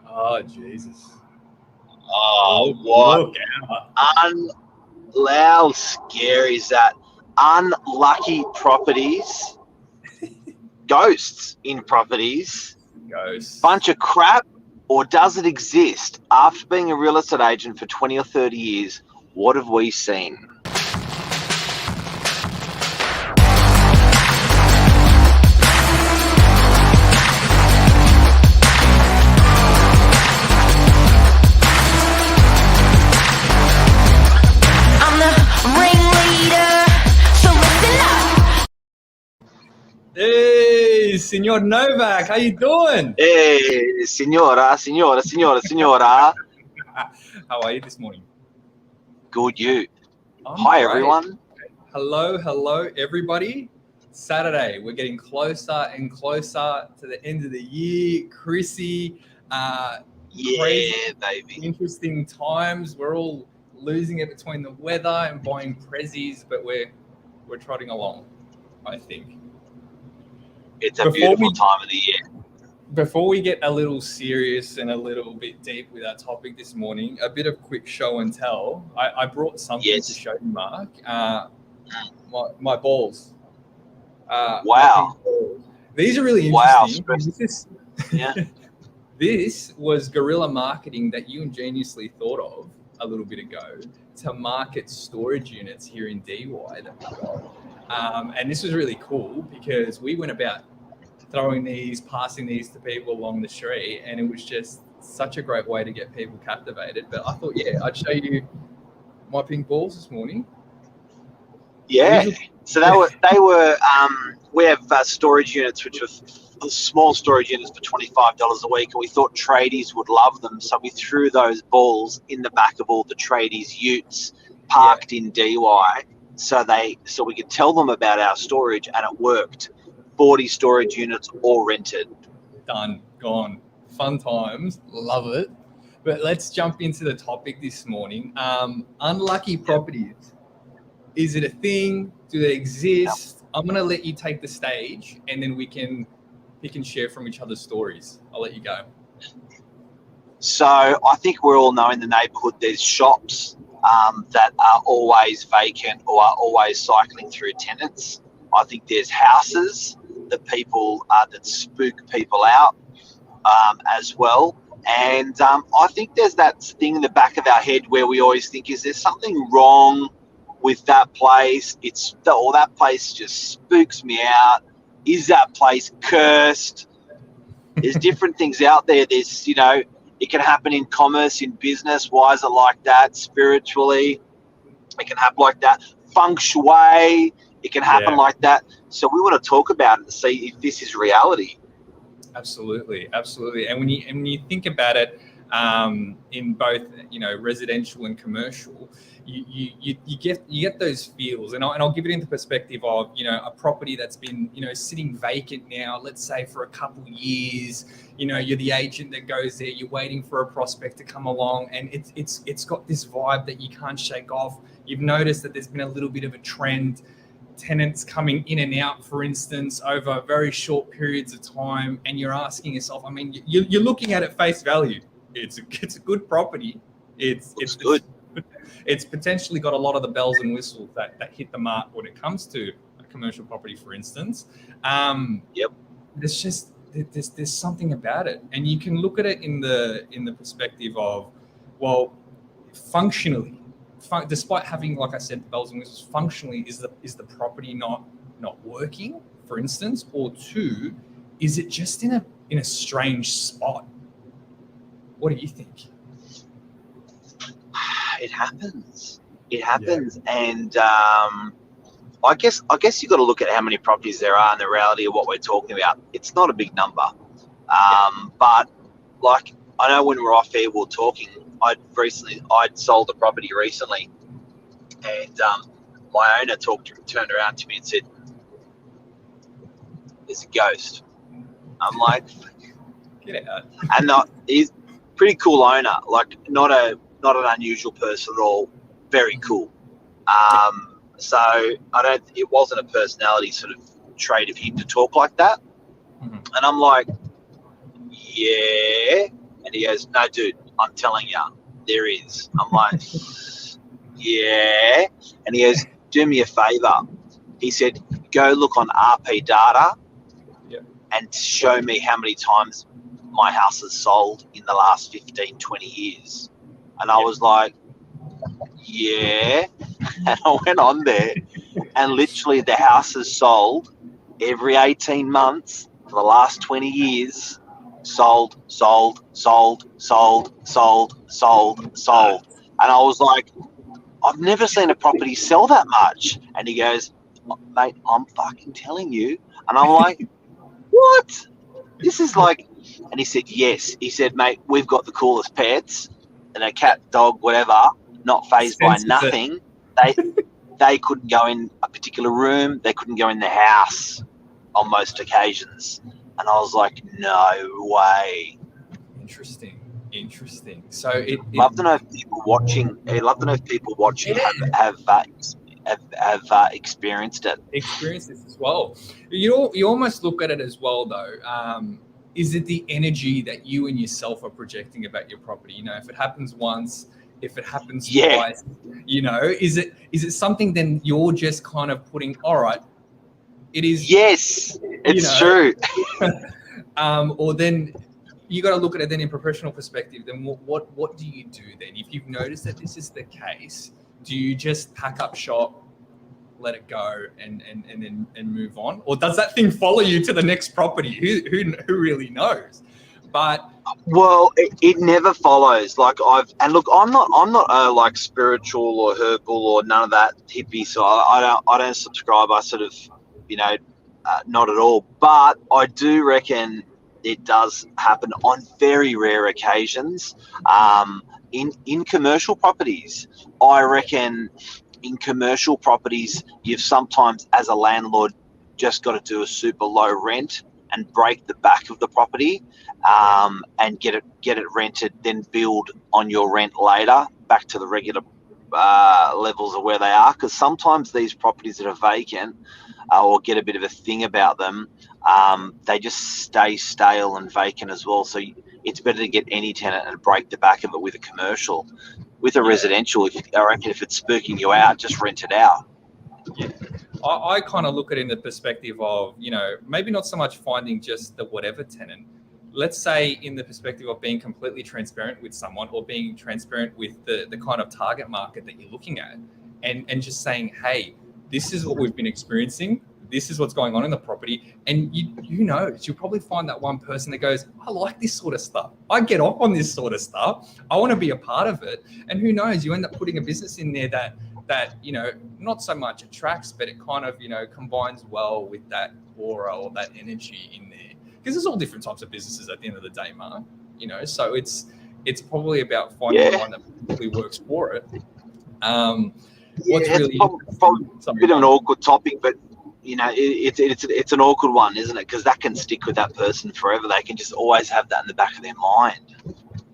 Oh, Jesus. Oh, what? How scary is that? Unlucky properties, ghosts in properties, Ghosts. bunch of crap, or does it exist? After being a real estate agent for 20 or 30 years, what have we seen? Hey, Senor Novak, how you doing? Hey, signora. How are you this morning? Good, you. Hi, great. Everyone. Hello, everybody. Saturday, we're getting closer and closer to the end of the year. Chrissy, crazy, baby. Interesting times. We're all losing it between the weather and buying prezzies, but we're trotting along, I think. It's a beautiful time of the year. Before we get a little serious and a little bit deep with our topic this morning, a bit of quick show and tell. I brought something to show you, Mark. My balls. Wow. These are really interesting. Wow. This was guerrilla marketing that you ingeniously thought of a little bit ago to market storage units here in DY that we got. And this was really cool because we went about passing these to people along the street, and it was just such a great way to get people captivated. But I thought, I'd show you my pink balls this morning. Yeah. So they were. We have storage units, which are small storage units for $25 a week, and we thought tradies would love them, so we threw those balls in the back of all the tradies' utes parked in DY, so we could tell them about our storage, and it worked. 40 storage units all rented. Done, gone. Fun times, love it. But let's jump into the topic this morning. Unlucky properties. Is it a thing? Do they exist? I'm going to let you take the stage, and then we can share from each other's stories. I'll let you go. So I think we're all know in the neighbourhood there's shops that are always vacant or are always cycling through tenants. I think there's houses that that spook people out as well. And I think there's that thing in the back of our head where we always think, is there something wrong with that place? That place just spooks me out. Is that place cursed? There's different things out there. There's, it can happen in commerce, in business. Why is it like that? Spiritually, it can happen like that. Feng shui, it can happen like that. So we want to talk about it and see if this is reality. Absolutely. And when you think about it, in both residential and commercial, you get those feels, and I'll give it into perspective of a property that's been sitting vacant now, let's say for a couple of years. You're the agent that goes there, you're waiting for a prospect to come along, and it's got this vibe that you can't shake off. You've noticed that there's been a little bit of a trend, tenants coming in and out, for instance, over very short periods of time, and you're asking yourself, I mean, you're looking at it face value. It's a good property. It's good. It's potentially got a lot of the bells and whistles that hit the mark when it comes to a commercial property, for instance. There's just there's something about it, and you can look at it in the perspective of, well, functionally, despite having, like I said, the bells and whistles, functionally, is the property not working, for instance, or two, is it just in a strange spot? What do you think? It happens, and I guess you got to look at how many properties there are and the reality of what we're talking about. It's not a big number, but like, I know when we're off air, we're talking. I'd sold a property recently, and my owner turned around to me and said, "There's a ghost." I'm like, "Get out!" And he's a pretty cool owner, like not an unusual person at all. Very cool. So it wasn't a personality sort of trait of him to talk like that. Mhm. And I'm like, yeah. And he goes, no, dude, I'm telling you, there is. I'm like, yeah. And he goes, do me a favor. He said, go look on RP data and show me how many times my house has sold in the last 15, 20 years. And I was like, yeah. And I went on there, and literally the house has sold every 18 months for the last 20 years. Sold. And I was like, I've never seen a property sell that much. And he goes, mate, I'm fucking telling you. And I'm like, what? This is like, and he said, yes. He said, mate, we've got the coolest pets, and a cat, dog, whatever, not phased by nothing. They couldn't go in a particular room. They couldn't go in the house on most occasions. And I was like, no way. Interesting. So love to know if people watching. Have experienced it. Experienced this as well. You almost look at it as well, though. Is it the energy that you and yourself are projecting about your property? You know, if it happens once, if it happens twice, you know, is it something then you're just kind of putting, all right, it is. Yes, it's true. Or then you got to look at it then in professional perspective. Then what do you do then? If you've noticed that this is the case, do you just pack up shop, let it go, and move on, or does that thing follow you to the next property? Who really knows? But well, it never follows. Like I'm not a like spiritual or herbal or none of that hippie. So I don't subscribe. I sort of, not at all. But I do reckon it does happen on very rare occasions. In commercial properties, I reckon in commercial properties, you've sometimes, as a landlord, just got to do a super low rent and break the back of the property, and get it rented, then build on your rent later back to the regular levels of where they are. Because sometimes these properties that are vacant or get a bit of a thing about them, they just stay stale and vacant as well. So it's better to get any tenant and break the back of it with a commercial. With a residential, I reckon if it's spooking you out, just rent it out. Yeah. I kind of look at it in the perspective of, maybe not so much finding just the whatever tenant. Let's say in the perspective of being completely transparent with someone, or being transparent with the kind of target market that you're looking at, and just saying, hey, this is what we've been experiencing. This is what's going on in the property. And you'll probably find that one person that goes, I like this sort of stuff. I get off on this sort of stuff. I want to be a part of it. And who knows, you end up putting a business in there that not so much attracts, but it kind of, combines well with that aura or that energy in there. Because there's all different types of businesses at the end of the day, Mark. So it's probably about finding the one that really works for it. What's really probably a bit of an awkward topic, but it's an awkward one, isn't it? Because that can stick with that person forever. They can just always have that in the back of their mind.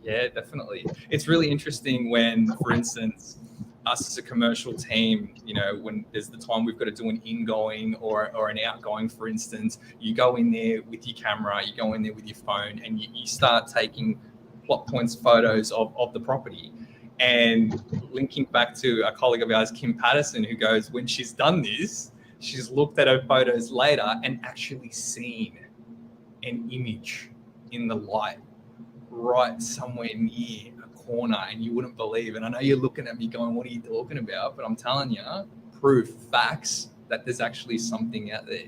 Yeah, definitely. It's really interesting when, for instance, us as a commercial team, when there's the time we've got to do an ingoing or an outgoing, for instance, you go in there with your camera, you go in there with your phone, and you start taking plot points photos of the property. And linking back to a colleague of ours, Kim Patterson, who goes, when she's done this, she's looked at her photos later and actually seen an image in the light right somewhere near a corner, and you wouldn't believe. And I know you're looking at me going, what are you talking about? But I'm telling you, proof, facts that there's actually something out there.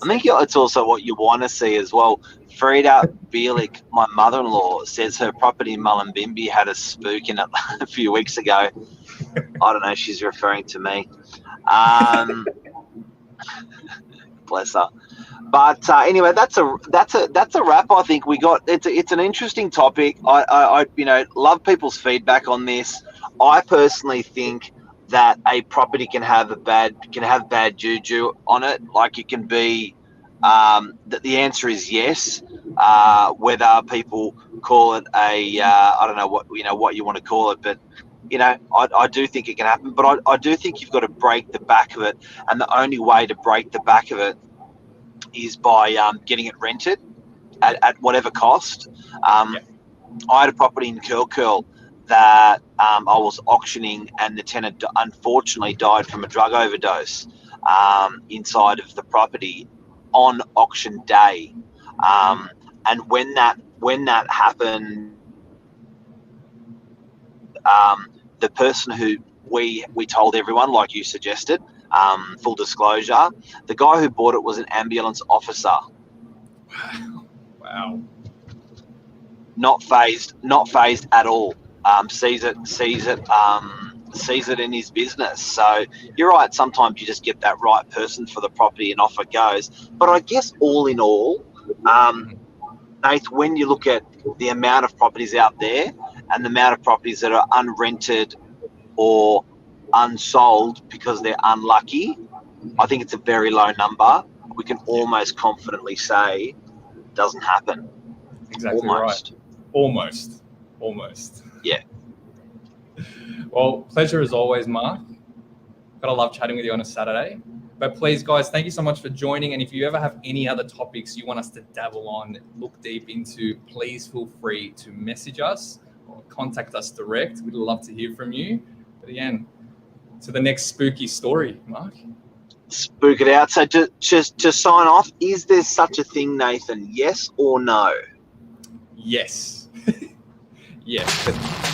I think it's also what you want to see as well. Frida Bielik, my mother-in-law, says her property in Mullumbimby had a spook in it a few weeks ago. I don't know, she's referring to me. Bless her. But anyway, that's a wrap. I think we got. It's an interesting topic. I love people's feedback on this. I personally think that a property can have bad juju on it. Like it can be. That the answer is yes. Whether people call it I don't know what you want to call it, but I do think it can happen, but I do think you've got to break the back of it, and the only way to break the back of it is by getting it rented at whatever cost. I had a property in Curl that I was auctioning, and the tenant unfortunately died from a drug overdose inside of the property on auction day. And when that happened, the person who we told everyone, like you suggested, full disclosure, the guy who bought it was an ambulance officer. Wow. Not phased at all. Sees it in his business. So you're right. Sometimes you just get that right person for the property, and off it goes. But I guess all in all, Nath, when you look at the amount of properties out there and the amount of properties that are unrented or unsold because they're unlucky, I think it's a very low number. We can almost confidently say it doesn't happen. Exactly Almost. Right. Almost. Yeah. Well, pleasure as always, Mark. Gotta love chatting with you on a Saturday. But please, guys, thank you so much for joining. And if you ever have any other topics you want us to dabble on, look deep into, please feel free to message us or contact us direct. We'd love to hear from you. But again, to the next spooky story, Mark. Spook it out. So to sign off, is there such a thing, Nathan? Yes or no? Yes. Yes.